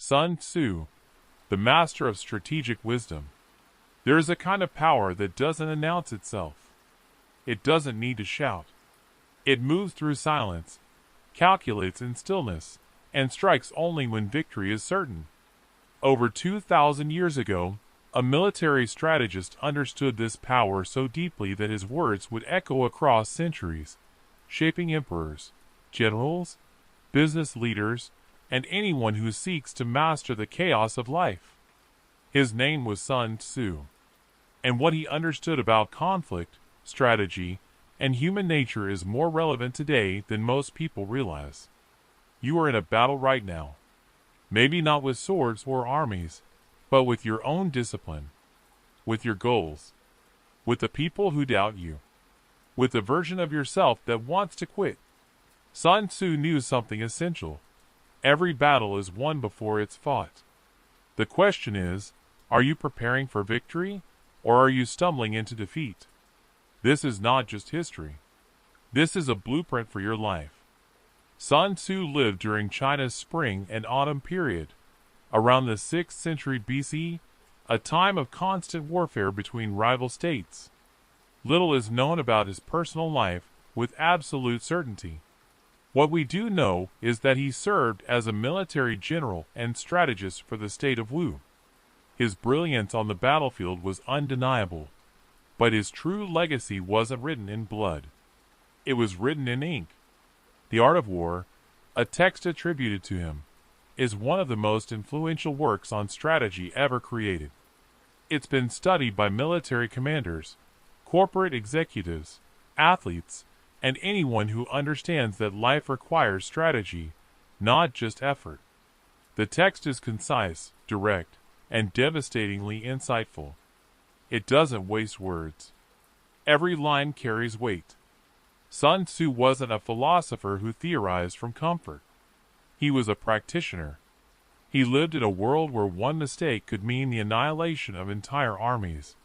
Sun Tzu, the master of strategic wisdom. There is a kind of power that doesn't announce itself. It doesn't need to shout. It moves through silence, calculates in stillness, and strikes only when victory is certain. Over 2,000 years ago, a military strategist understood this power so deeply that his words would echo across centuries, shaping emperors, generals, business leaders, and anyone who seeks to master the chaos of life. His name was Sun Tzu, and what he understood about conflict, strategy, and human nature is more relevant today than most people realize. You are in a battle right now. Maybe not with swords or armies, but with your own discipline, with your goals, with the people who doubt you, with the version of yourself that wants to quit. Sun Tzu knew something essential. Every battle is won before it's fought. The question is, are you preparing for victory, or are you stumbling into defeat? This is not just history. This is a blueprint for your life. Sun Tzu lived during China's spring and autumn period, around the 6th century BC, a time of constant warfare between rival states. Little is known about his personal life with absolute certainty. What we do know is that he served as a military general and strategist for the state of Wu. His brilliance on the battlefield was undeniable, but his true legacy wasn't written in blood. It was written in ink. The Art of War, a text attributed to him, is one of the most influential works on strategy ever created. It's been studied by military commanders, corporate executives, athletes, and anyone who understands that life requires strategy, not just effort. The text is concise, direct, and devastatingly insightful. It doesn't waste words. Every line carries weight. Sun Tzu wasn't a philosopher who theorized from comfort. He was a practitioner. He lived in a world where one mistake could mean the annihilation of entire armies,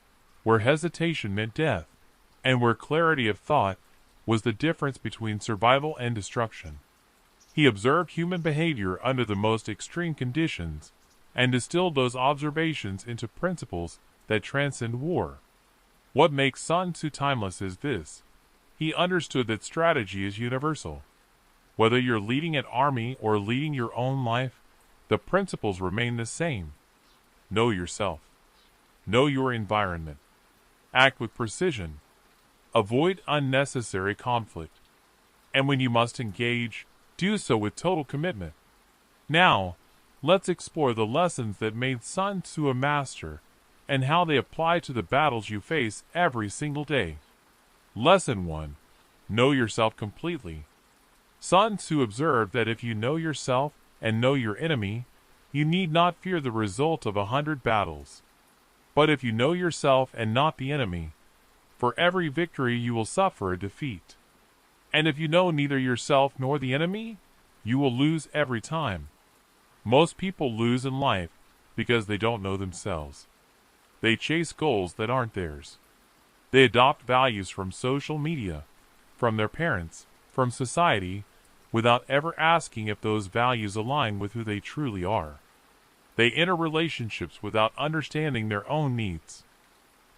where hesitation meant death, and where clarity of thought was the difference between survival and destruction. He observed human behavior under the most extreme conditions and distilled those observations into principles that transcend war. What makes Sun Tzu timeless is this: he understood that strategy is universal. Whether you're leading an army or leading your own life, the principles remain the same. Know yourself. Know your environment. Act with precision. Avoid unnecessary conflict. And when you must engage, do so with total commitment. Now, let's explore the lessons that made Sun Tzu a master and how they apply to the battles you face every single day. Lesson 1. Know yourself completely. Sun Tzu observed that if you know yourself and know your enemy, you need not fear the result of 100 battles. But if you know yourself and not the enemy, for every victory you will suffer a defeat. And if you know neither yourself nor the enemy, you will lose every time. Most people lose in life because they don't know themselves. They chase goals that aren't theirs. They adopt values from social media, from their parents, from society, without ever asking if those values align with who they truly are. They enter relationships without understanding their own needs.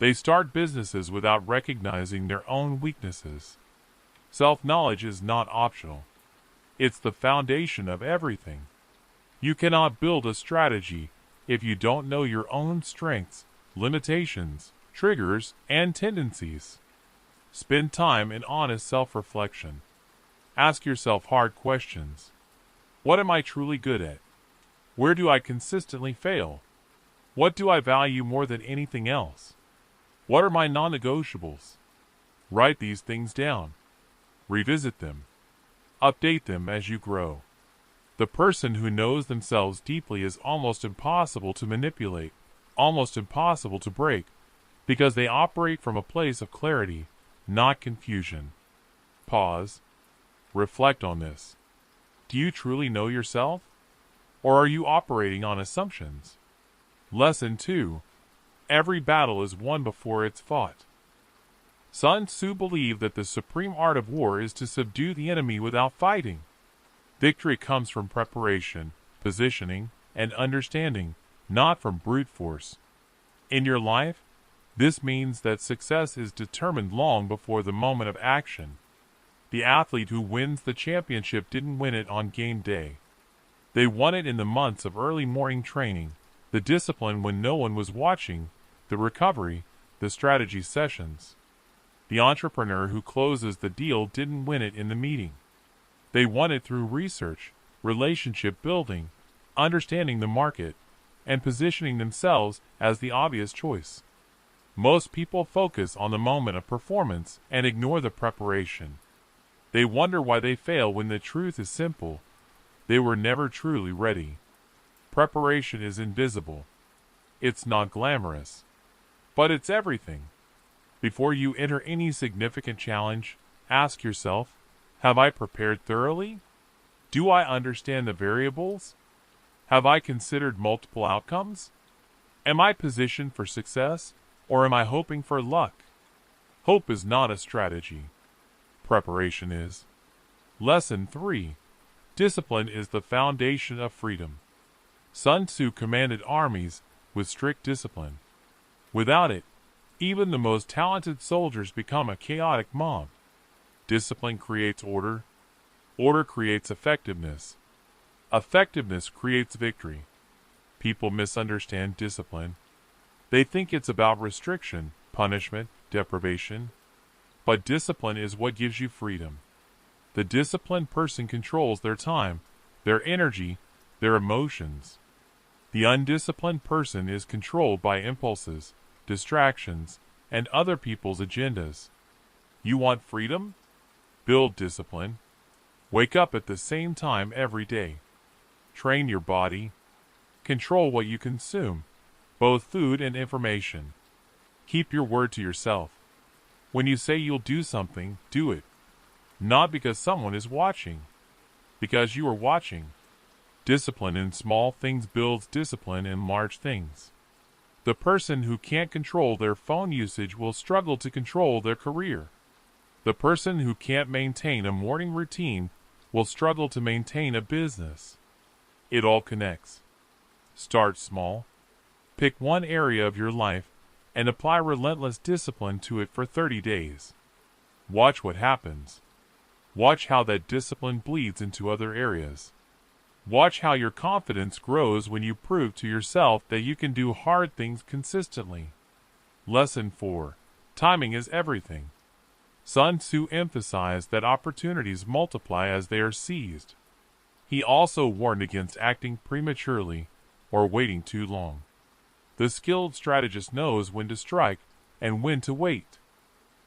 They start businesses without recognizing their own weaknesses. Self-knowledge is not optional. It's the foundation of everything. You cannot build a strategy if you don't know your own strengths, limitations, triggers, and tendencies. Spend time in honest self-reflection. Ask yourself hard questions. What am I truly good at? Where do I consistently fail? What do I value more than anything else? What are my non-negotiables? Write these things down. Revisit them. Update them as you grow. The person who knows themselves deeply is almost impossible to manipulate, almost impossible to break, because they operate from a place of clarity, not confusion. Pause. Reflect on this. Do you truly know yourself? Or are you operating on assumptions? Lesson 2. Every battle is won before it's fought. Sun Tzu believed that the supreme art of war is to subdue the enemy without fighting. Victory comes from preparation, positioning, and understanding, not from brute force. In your life, this means that success is determined long before the moment of action. The athlete who wins the championship didn't win it on game day. They won it in the months of early morning training, the discipline when no one was watching, the recovery, the strategy sessions. The entrepreneur who closes the deal didn't win it in the meeting. They won it through research, relationship building, understanding the market, and positioning themselves as the obvious choice. Most people focus on the moment of performance and ignore the preparation. They wonder why they fail when the truth is simple. They were never truly ready. Preparation is invisible. It's not glamorous. But it's everything. Before you enter any significant challenge, ask yourself, have I prepared thoroughly? Do I understand the variables? Have I considered multiple outcomes? Am I positioned for success, or am I hoping for luck? Hope is not a strategy. Preparation is. Lesson 3. Discipline is the foundation of freedom. Sun Tzu commanded armies with strict discipline. Without it, even the most talented soldiers become a chaotic mob. Discipline creates order. Order creates effectiveness. Effectiveness creates victory. People misunderstand discipline. They think it's about restriction, punishment, deprivation. But discipline is what gives you freedom. The disciplined person controls their time, their energy, their emotions. The undisciplined person is controlled by impulses, distractions, and other people's agendas. You want freedom? Build discipline. Wake up at the same time every day. Train your body. Control what you consume, both food and information. Keep your word to yourself. When you say you'll do something, do it. Not because someone is watching, because you are watching. Discipline in small things builds discipline in large things. The person who can't control their phone usage will struggle to control their career. The person who can't maintain a morning routine will struggle to maintain a business. It all connects. Start small. Pick one area of your life and apply relentless discipline to it for 30 days. Watch what happens. Watch how that discipline bleeds into other areas. Watch how your confidence grows when you prove to yourself that you can do hard things consistently. Lesson 4. Timing is everything. Sun Tzu emphasized that opportunities multiply as they are seized. He also warned against acting prematurely or waiting too long. The skilled strategist knows when to strike and when to wait.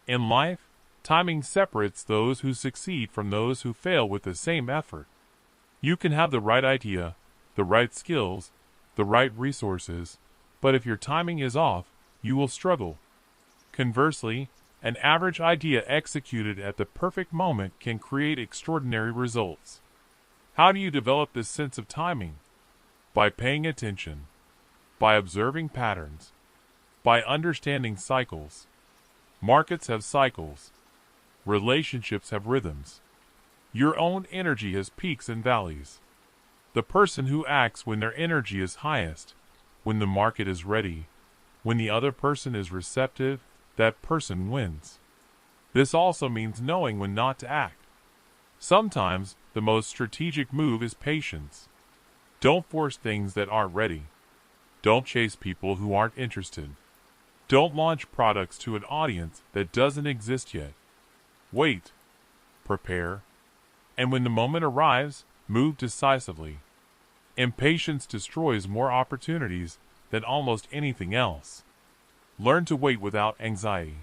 In life, timing separates those who succeed from those who fail with the same effort. You can have the right idea, the right skills, the right resources, but if your timing is off, you will struggle. Conversely, an average idea executed at the perfect moment can create extraordinary results. How do you develop this sense of timing? By paying attention, by observing patterns, by understanding cycles. Markets have cycles. Relationships have rhythms. Your own energy has peaks and valleys. The person who acts when their energy is highest, when the market is ready, when the other person is receptive, that person wins. This also means knowing when not to act. Sometimes, the most strategic move is patience. Don't force things that aren't ready. Don't chase people who aren't interested. Don't launch products to an audience that doesn't exist yet. Wait. Prepare. And when the moment arrives, move decisively. Impatience destroys more opportunities than almost anything else. Learn to wait without anxiety.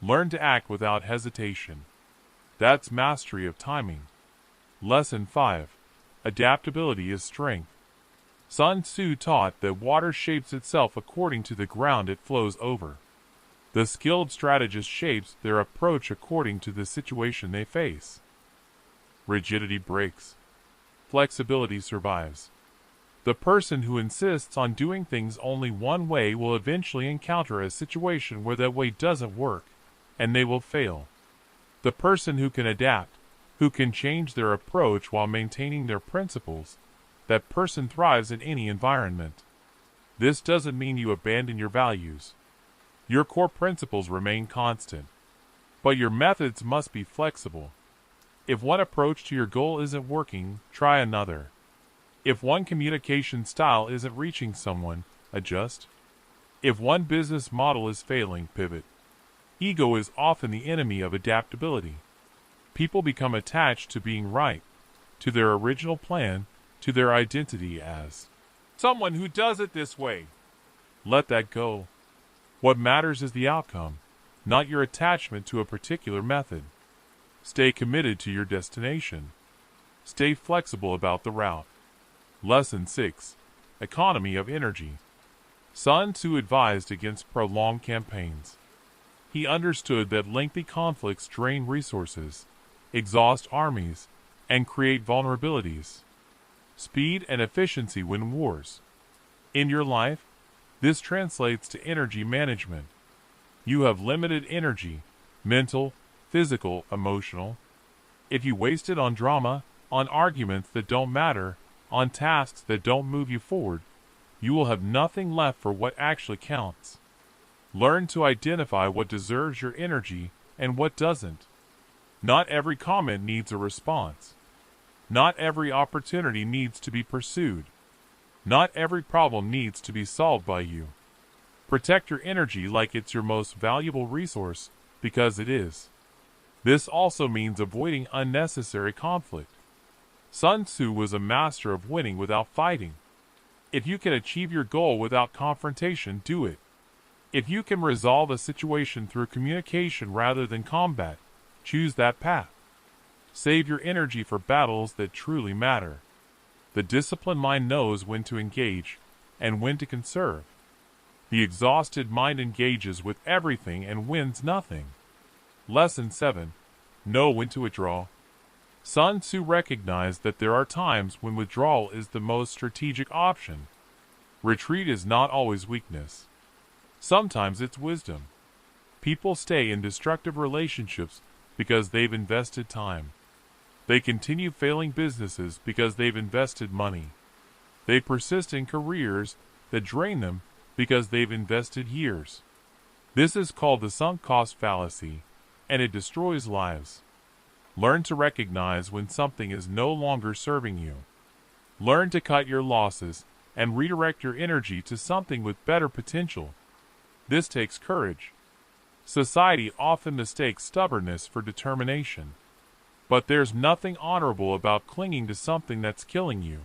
Learn to act without hesitation. That's mastery of timing. Lesson 5. Adaptability is strength. Sun Tzu taught that water shapes itself according to the ground it flows over. The skilled strategist shapes their approach according to the situation they face. Rigidity breaks. Flexibility survives. The person who insists on doing things only one way will eventually encounter a situation where that way doesn't work, and they will fail. The person who can adapt, who can change their approach while maintaining their principles, that person thrives in any environment. This doesn't mean you abandon your values. Your core principles remain constant, but your methods must be flexible. If one approach to your goal isn't working, try another. If one communication style isn't reaching someone, adjust. If one business model is failing, pivot. Ego is often the enemy of adaptability. People become attached to being right, to their original plan, to their identity as someone who does it this way. Let that go. What matters is the outcome, not your attachment to a particular method. Stay committed to your destination. Stay flexible about the route. Lesson 6. Economy of Energy. Sun Tzu advised against prolonged campaigns. He understood that lengthy conflicts drain resources, exhaust armies, and create vulnerabilities. Speed and efficiency win wars. In your life, this translates to energy management. You have limited energy, mental, physical, emotional. If you waste it on drama, on arguments that don't matter, on tasks that don't move you forward, you will have nothing left for what actually counts. Learn to identify what deserves your energy and what doesn't. Not every comment needs a response. Not every opportunity needs to be pursued. Not every problem needs to be solved by you. Protect your energy like it's your most valuable resource, because it is. This also means avoiding unnecessary conflict. Sun Tzu was a master of winning without fighting. If you can achieve your goal without confrontation, do it. If you can resolve a situation through communication rather than combat, choose that path. Save your energy for battles that truly matter. The disciplined mind knows when to engage and when to conserve. The exhausted mind engages with everything and wins nothing. Lesson 7. Know when to withdraw. Sun Tzu recognized that there are times when withdrawal is the most strategic option. Retreat is not always weakness. Sometimes it's wisdom. People stay in destructive relationships because they've invested time. They continue failing businesses because they've invested money. They persist in careers that drain them because they've invested years. This is called the sunk cost fallacy, and it destroys lives. Learn to recognize when something is no longer serving you. Learn to cut your losses and redirect your energy to something with better potential. This takes courage. Society often mistakes stubbornness for determination. But there's nothing honorable about clinging to something that's killing you.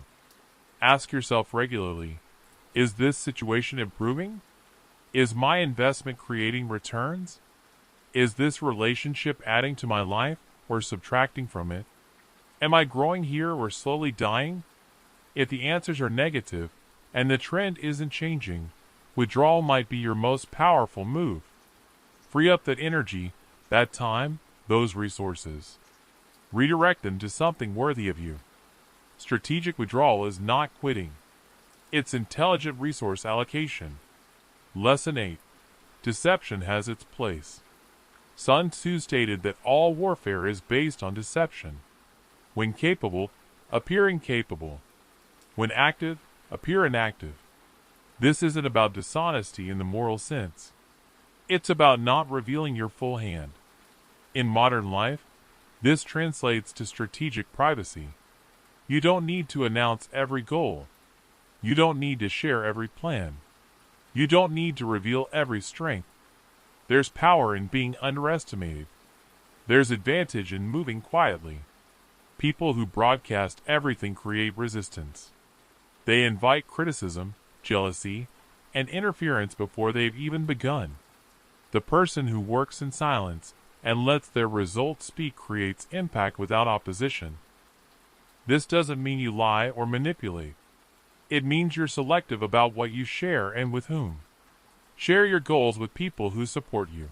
Ask yourself regularly, is this situation improving? Is my investment creating returns? Is this relationship adding to my life or subtracting from it? Am I growing here or slowly dying? If the answers are negative and the trend isn't changing, withdrawal might be your most powerful move. Free up that energy, that time, those resources. Redirect them to something worthy of you. Strategic withdrawal is not quitting. It's intelligent resource allocation. Lesson 8. Deception has its place. Sun Tzu stated that all warfare is based on deception. When capable, appear incapable. When active, appear inactive. This isn't about dishonesty in the moral sense. It's about not revealing your full hand. In modern life, this translates to strategic privacy. You don't need to announce every goal. You don't need to share every plan. You don't need to reveal every strength. There's power in being underestimated. There's advantage in moving quietly. People who broadcast everything create resistance. They invite criticism, jealousy, and interference before they've even begun. The person who works in silence and lets their results speak creates impact without opposition. This doesn't mean you lie or manipulate. It means you're selective about what you share and with whom. Share your goals with people who support you.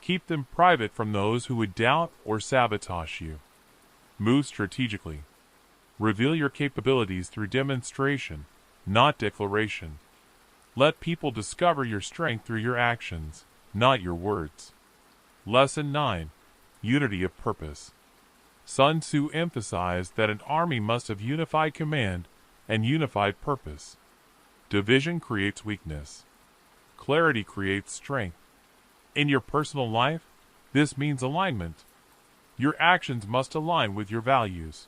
Keep them private from those who would doubt or sabotage you. Move strategically. Reveal your capabilities through demonstration, not declaration. Let people discover your strength through your actions, not your words. Lesson 9. Unity of Purpose. Sun Tzu emphasized that an army must have unified command and unified purpose. Division creates weakness. Clarity creates strength. In your personal life, this means alignment. Your actions must align with your values.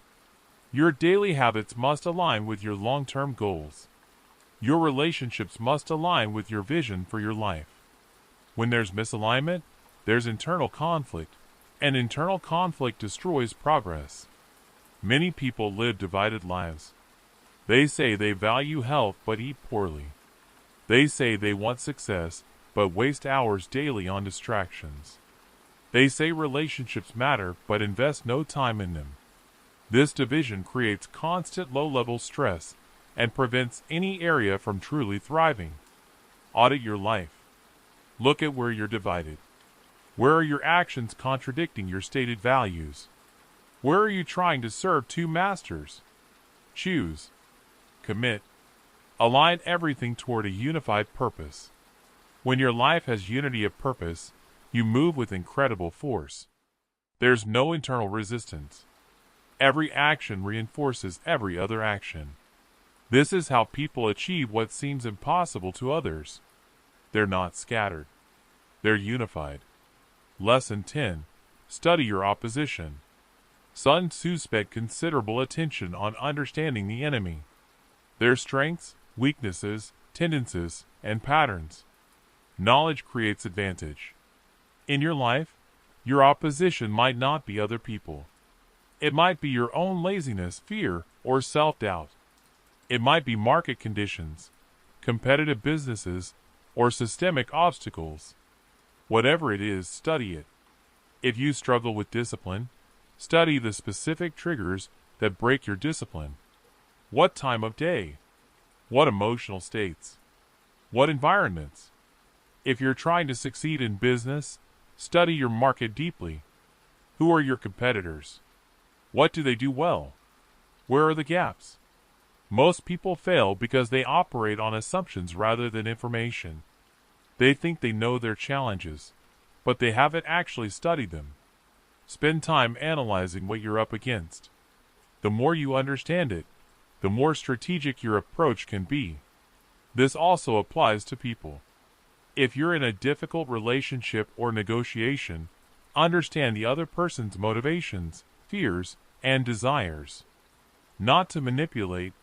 Your daily habits must align with your long-term goals. Your relationships must align with your vision for your life. When there's misalignment, there's internal conflict, and internal conflict destroys progress. Many people live divided lives. They say they value health but eat poorly. They say they want success but waste hours daily on distractions. They say relationships matter but invest no time in them. This division creates constant low-level stress and prevents any area from truly thriving. Audit your life. Look at where you're divided. Where are your actions contradicting your stated values? Where are you trying to serve two masters? Choose. Commit. Align everything toward a unified purpose. When your life has unity of purpose, you move with incredible force. There's no internal resistance. Every action reinforces every other action. This is how people achieve what seems impossible to others. They're not scattered. They're unified. Lesson 10. Study your opposition. Sun Tzu spent considerable attention on understanding the enemy, their strengths, weaknesses, tendencies, and patterns. Knowledge creates advantage. In your life, your opposition might not be other people. It might be your own laziness, fear, or self-doubt. It might be market conditions, competitive businesses, or systemic obstacles. Whatever it is, study it. If you struggle with discipline, study the specific triggers that break your discipline. What time of day? What emotional states? What environments? If you're trying to succeed in business, study your market deeply. Who are your competitors? What do they do well? Where are the gaps? Most people fail because they operate on assumptions rather than information. They think they know their challenges, but they haven't actually studied them. Spend time analyzing what you're up against. The more you understand it, the more strategic your approach can be. This also applies to people. If you're in a difficult relationship or negotiation, understand the other person's motivations, fears, and desires. Not to manipulate,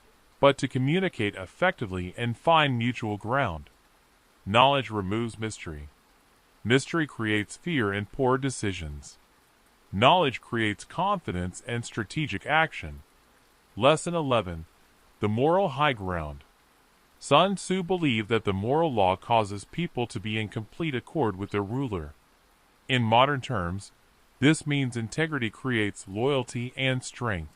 but to communicate effectively and find mutual ground. Knowledge removes mystery. Mystery creates fear and poor decisions. Knowledge creates confidence and strategic action. Lesson 11. The moral high ground. Sun Tzu believed that the moral law causes people to be in complete accord with their ruler. In modern terms, this means integrity creates loyalty and strength.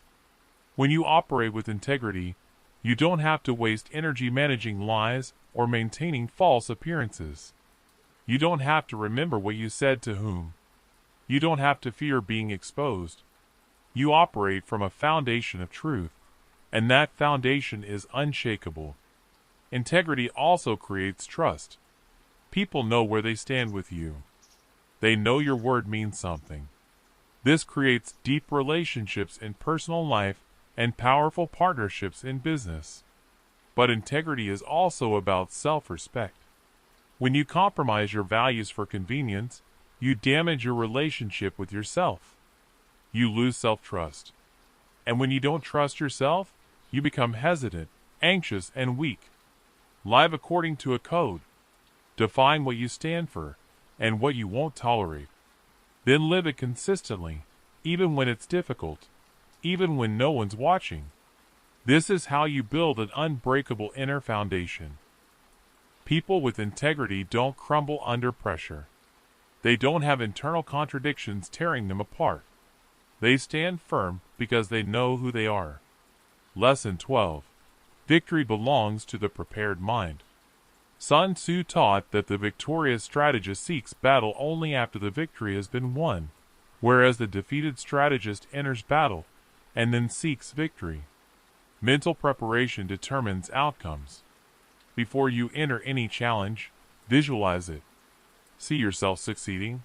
When you operate with integrity, you don't have to waste energy managing lies or maintaining false appearances. You don't have to remember what you said to whom. You don't have to fear being exposed. You operate from a foundation of truth, and that foundation is unshakable. Integrity also creates trust. People know where they stand with you. They know your word means something. This creates deep relationships in personal life and powerful partnerships in business. But integrity is also about self-respect. When you compromise your values for convenience, you damage your relationship with yourself. You lose self-trust. And when you don't trust yourself, you become hesitant, anxious, and weak. Live according to a code. Define what you stand for and what you won't tolerate. Then live it consistently, even when it's difficult, even when no one's watching. This is how you build an unbreakable inner foundation. People with integrity don't crumble under pressure. They don't have internal contradictions tearing them apart. They stand firm because they know who they are. Lesson 12. Victory belongs to the prepared mind. Sun Tzu taught that the victorious strategist seeks battle only after the victory has been won, whereas the defeated strategist enters battle and then seeks victory. Mental preparation determines outcomes. Before you enter any challenge, visualize it. See yourself succeeding,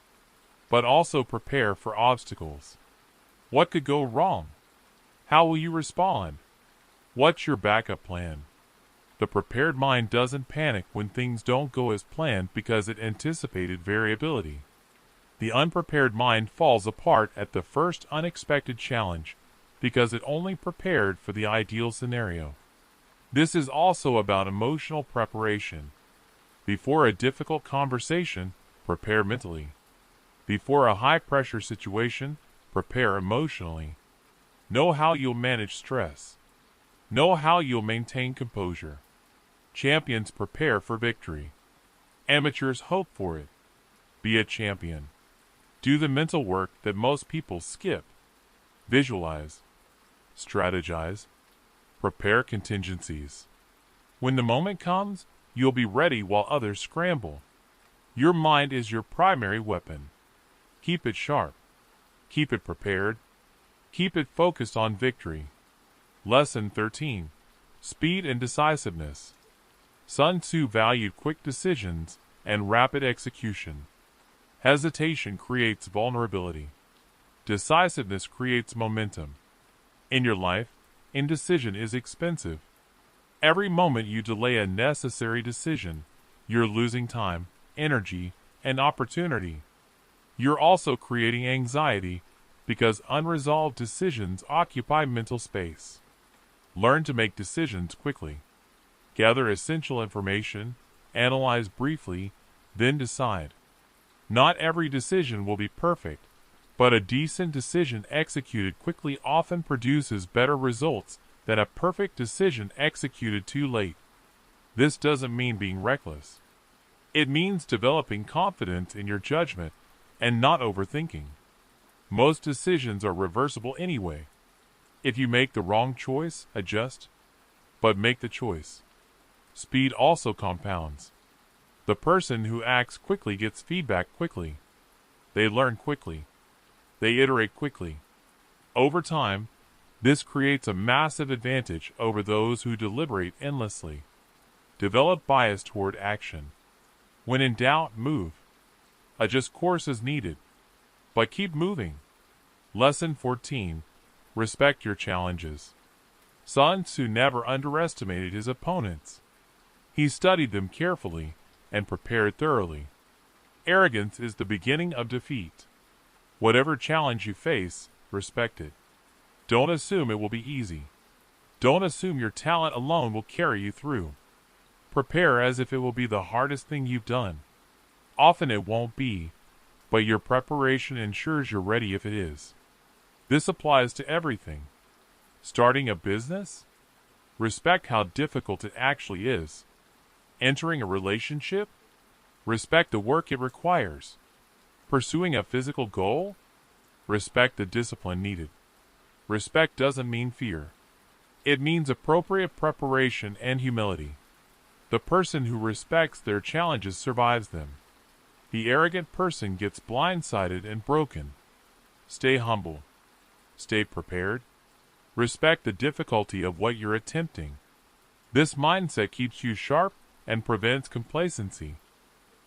but also prepare for obstacles. What could go wrong? How will you respond? What's your backup plan? The prepared mind doesn't panic when things don't go as planned because it anticipated variability. The unprepared mind falls apart at the first unexpected challenge because it only prepared for the ideal scenario. This is also about emotional preparation. Before a difficult conversation, prepare mentally. Before a high-pressure situation, prepare emotionally. Know how you'll manage stress. Know how you'll maintain composure. Champions prepare for victory. Amateurs hope for it. Be a champion. Do the mental work that most people skip. Visualize. Strategize. Prepare contingencies. When the moment comes, you'll be ready while others scramble. Your mind is your primary weapon. Keep it sharp. Keep it prepared. Keep it focused on victory. Lesson 13. Speed and decisiveness. Sun Tzu valued quick decisions and rapid execution. Hesitation creates vulnerability. Decisiveness creates momentum. In your life, indecision is expensive. Every moment you delay a necessary decision, you're losing time, energy, and opportunity. You're also creating anxiety because unresolved decisions occupy mental space. Learn to make decisions quickly. Gather essential information, analyze briefly, then decide. Not every decision will be perfect, but a decent decision executed quickly often produces better results than a perfect decision executed too late. This doesn't mean being reckless. It means developing confidence in your judgment and not overthinking. Most decisions are reversible anyway. If you make the wrong choice, adjust, but make the choice. Speed also compounds. The person who acts quickly gets feedback quickly. They learn quickly. They iterate quickly. Over time, this creates a massive advantage over those who deliberate endlessly. Develop bias toward action. When in doubt, move. Adjust course as needed, but keep moving. Lesson 14. Respect your challenges. Sun Tzu never underestimated his opponents. He studied them carefully and prepared thoroughly. Arrogance is the beginning of defeat. Whatever challenge you face, respect it. Don't assume it will be easy. Don't assume your talent alone will carry you through. Prepare as if it will be the hardest thing you've done. Often it won't be, but your preparation ensures you're ready if it is. This applies to everything. Starting a business? Respect how difficult it actually is. Entering a relationship? Respect the work it requires. Pursuing a physical goal? Respect the discipline needed. Respect doesn't mean fear. It means appropriate preparation and humility. The person who respects their challenges survives them. The arrogant person gets blindsided and broken. Stay humble. Stay prepared. Respect the difficulty of what you're attempting. This mindset keeps you sharp and prevents complacency.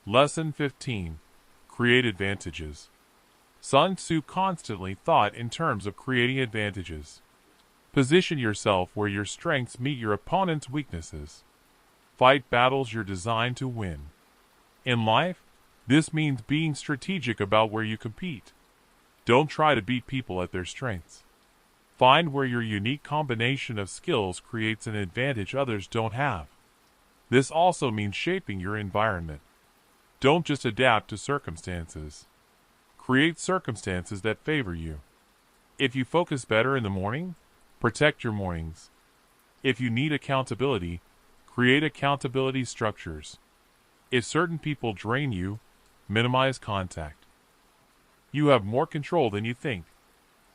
Lesson 15. Create advantages. Sun Tzu constantly thought in terms of creating advantages. Position yourself where your strengths meet your opponent's weaknesses. Fight battles you're designed to win. In life, this means being strategic about where you compete. Don't try to beat people at their strengths. Find where your unique combination of skills creates an advantage others don't have. This also means shaping your environment. Don't just adapt to circumstances. Create circumstances that favor you. If you focus better in the morning, protect your mornings. If you need accountability, create accountability structures. If certain people drain you, minimize contact. You have more control than you think.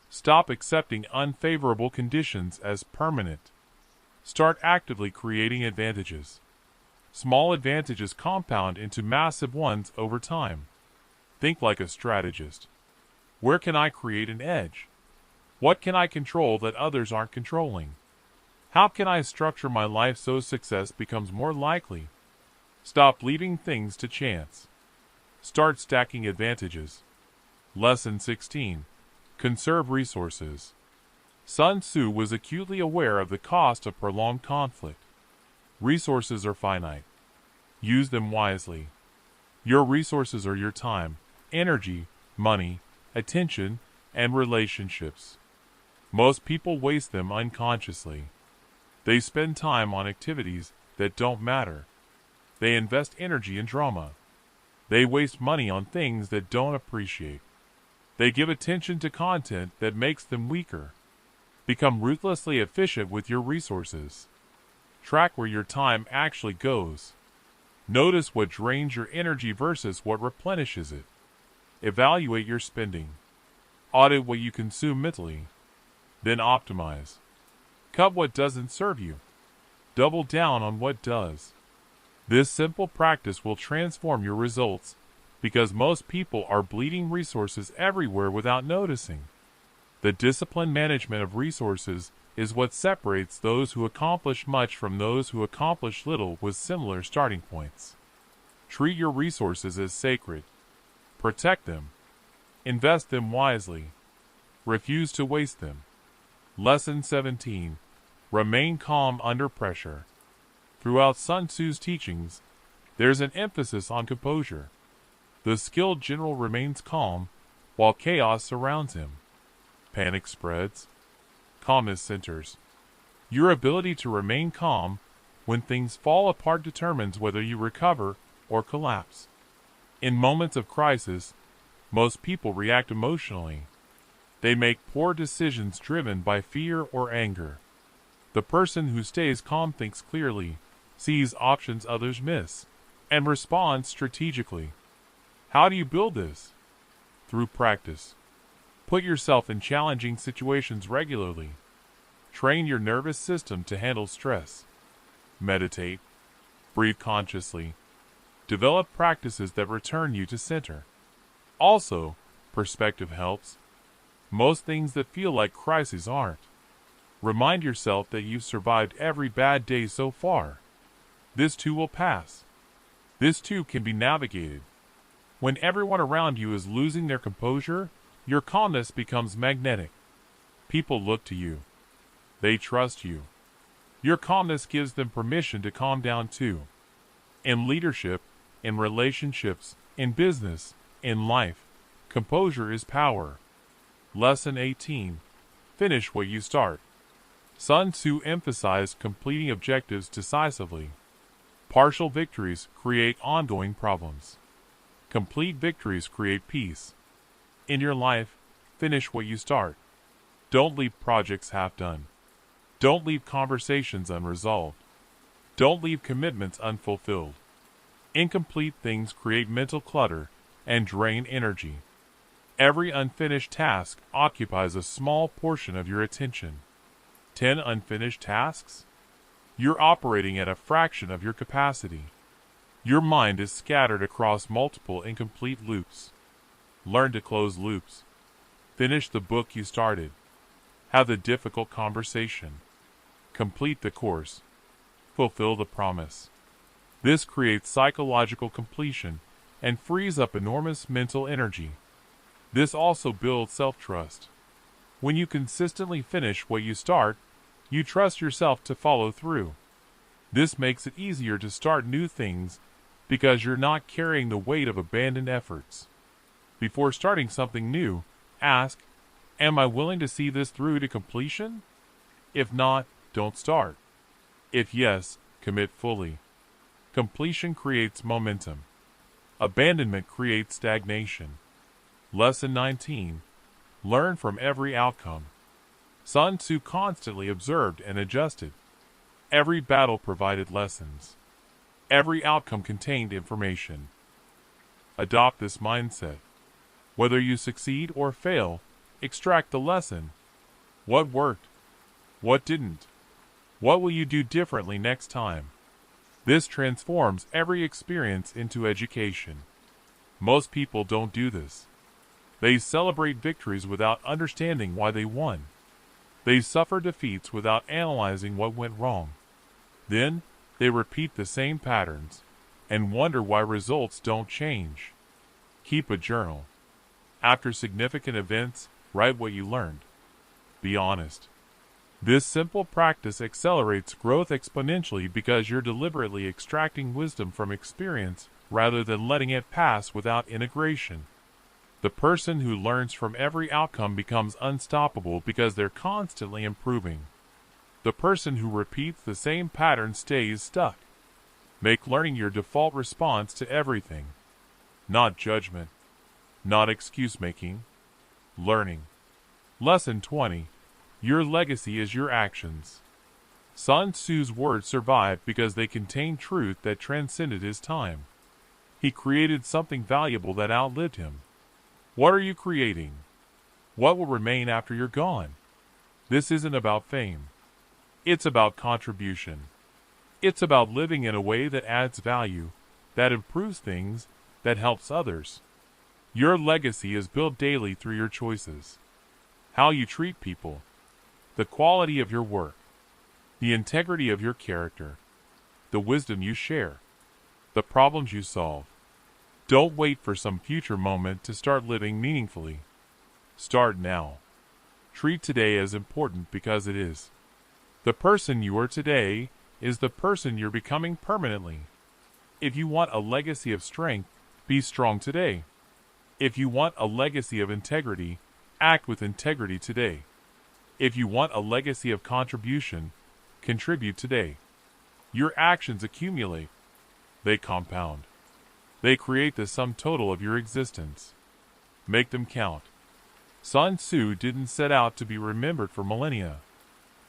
Stop accepting unfavorable conditions as permanent. Start actively creating advantages. Small advantages compound into massive ones over time. Think like a strategist. Where can I create an edge? What can I control that others aren't controlling? How can I structure my life so success becomes more likely? Stop leaving things to chance. Start stacking advantages. Lesson 16. Conserve resources. Sun Tzu was acutely aware of the cost of prolonged conflict. Resources are finite. Use them wisely. Your resources are your time, energy, money, attention, and relationships. Most people waste them unconsciously. They spend time on activities that don't matter. They invest energy in drama. They waste money on things that don't appreciate. They give attention to content that makes them weaker. Become ruthlessly efficient with your resources. Track where your time actually goes. Notice what drains your energy versus what replenishes it. Evaluate your spending. Audit what you consume mentally. Then optimize. Cut what doesn't serve you. Double down on what does. This simple practice will transform your results because most people are bleeding resources everywhere without noticing. The disciplined management of resources is what separates those who accomplish much from those who accomplish little with similar starting points. Treat your resources as sacred. Protect them. Invest them wisely. Refuse to waste them. Lesson 17. Remain calm under pressure. Throughout Sun Tzu's teachings, there's an emphasis on composure. The skilled general remains calm while chaos surrounds him. Panic spreads. Calmness centers. Your ability to remain calm when things fall apart determines whether you recover or collapse. In moments of crisis, most people react emotionally. They make poor decisions driven by fear or anger. The person who stays calm thinks clearly, sees options others miss, and responds strategically. How do you build this? Through practice. Put yourself in challenging situations regularly. Train your nervous system to handle stress. Meditate. Breathe consciously. Develop practices that return you to center. Also, perspective helps. Most things that feel like crises aren't. Remind yourself that you've survived every bad day so far. This too will pass. This too can be navigated. When everyone around you is losing their composure, your calmness becomes magnetic. People look to you. They trust you. Your calmness gives them permission to calm down too. In leadership, in relationships, in business, in life, composure is power. Lesson 18. Finish what you start. Sun Tzu emphasized completing objectives decisively. Partial victories create ongoing problems. Complete victories create peace. In your life, finish what you start. Don't leave projects half done. Don't leave conversations unresolved. Don't leave commitments unfulfilled. Incomplete things create mental clutter and drain energy. Every unfinished task occupies a small portion of your attention. 10 unfinished tasks? You're operating at a fraction of your capacity. Your mind is scattered across multiple incomplete loops. Learn to close loops. Finish the book you started. Have the difficult conversation. Complete the course. Fulfill the promise. This creates psychological completion and frees up enormous mental energy. This also builds self-trust. When you consistently finish what you start, you trust yourself to follow through. This makes it easier to start new things because you're not carrying the weight of abandoned efforts. Before starting something new, ask, am I willing to see this through to completion? If not, don't start. If yes, commit fully. Completion creates momentum. Abandonment creates stagnation. Lesson 19. Learn from every outcome. Sun Tzu constantly observed and adjusted. Every battle provided lessons. Every outcome contained information. Adopt this mindset. Whether you succeed or fail, extract the lesson. What worked? What didn't? What will you do differently next time? This transforms every experience into education. Most people don't do this. They celebrate victories without understanding why they won. They suffer defeats without analyzing what went wrong. Then, they repeat the same patterns and wonder why results don't change. Keep a journal. After significant events, write what you learned. Be honest. This simple practice accelerates growth exponentially because you're deliberately extracting wisdom from experience rather than letting it pass without integration. The person who learns from every outcome becomes unstoppable because they're constantly improving. The person who repeats the same pattern stays stuck. Make learning your default response to everything. Not judgment. Not excuse-making. Learning. Lesson 20. Your legacy is your actions. Sun Tzu's words survived because they contained truth that transcended his time. He created something valuable that outlived him. What are you creating? What will remain after you're gone? This isn't about fame. It's about contribution. It's about living in a way that adds value, that improves things, that helps others. Your legacy is built daily through your choices. How you treat people, the quality of your work, the integrity of your character, the wisdom you share, the problems you solve. Don't wait for some future moment to start living meaningfully. Start now. Treat today as important because it is. The person you are today is the person you're becoming permanently. If you want a legacy of strength, be strong today. If you want a legacy of integrity, act with integrity today. If you want a legacy of contribution, contribute today. Your actions accumulate. They compound. They create the sum total of your existence. Make them count. Sun Tzu didn't set out to be remembered for millennia.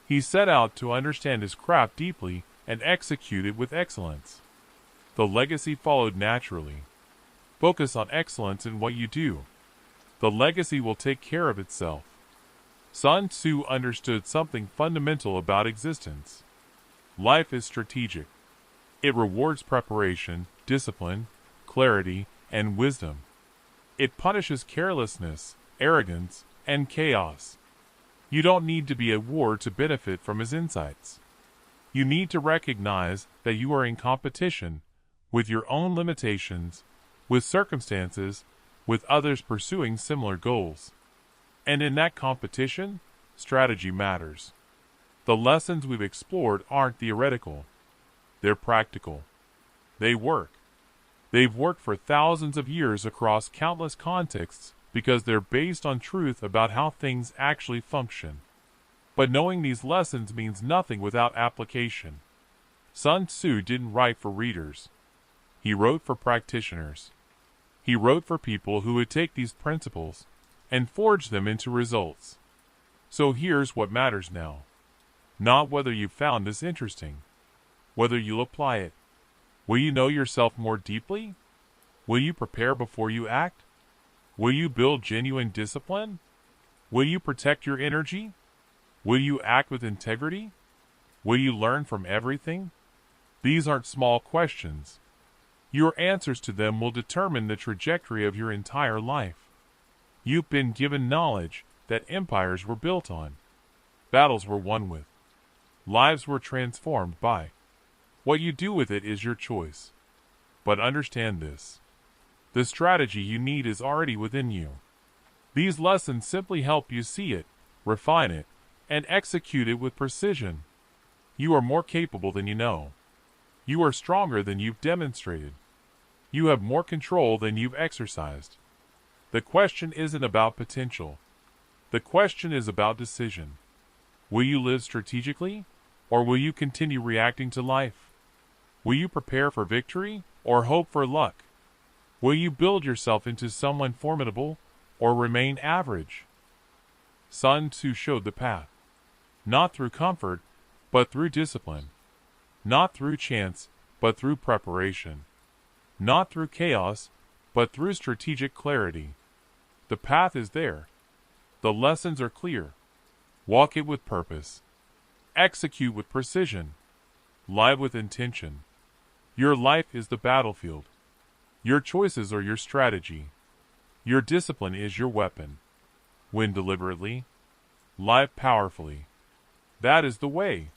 He set out to understand his craft deeply and execute it with excellence. The legacy followed naturally. Focus on excellence in what you do. The legacy will take care of itself. Sun Tzu understood something fundamental about existence. Life is strategic. It rewards preparation, discipline, clarity, and wisdom. It punishes carelessness, arrogance, and chaos. You don't need to be at war to benefit from his insights. You need to recognize that you are in competition with your own limitations, with circumstances, with others pursuing similar goals. And in that competition, strategy matters. The lessons we've explored aren't theoretical. They're practical. They work. They've worked for thousands of years across countless contexts because they're based on truth about how things actually function. But knowing these lessons means nothing without application. Sun Tzu didn't write for readers. He wrote for practitioners. He wrote for people who would take these principles and forge them into results. So here's what matters now. Not whether you found this interesting. Whether you'll apply it. Will you know yourself more deeply? Will you prepare before you act? Will you build genuine discipline? Will you protect your energy? Will you act with integrity? Will you learn from everything? These aren't small questions. Your answers to them will determine the trajectory of your entire life. You've been given knowledge that empires were built on. Battles were won with. Lives were transformed by. What you do with it is your choice. But understand this. The strategy you need is already within you. These lessons simply help you see it, refine it, and execute it with precision. You are more capable than you know. You are stronger than you've demonstrated. You have more control than you've exercised. The question isn't about potential. The question is about decision. Will you live strategically, or will you continue reacting to life? Will you prepare for victory, or hope for luck? Will you build yourself into someone formidable, or remain average? Sun Tzu showed the path. Not through comfort, but through discipline. Not through chance, but through preparation. Not through chaos, but through strategic clarity. The path is there. The lessons are clear. Walk it with purpose. Execute with precision. Live with intention. Your life is the battlefield. Your choices are your strategy. Your discipline is your weapon. Win deliberately. Live powerfully. That is the way.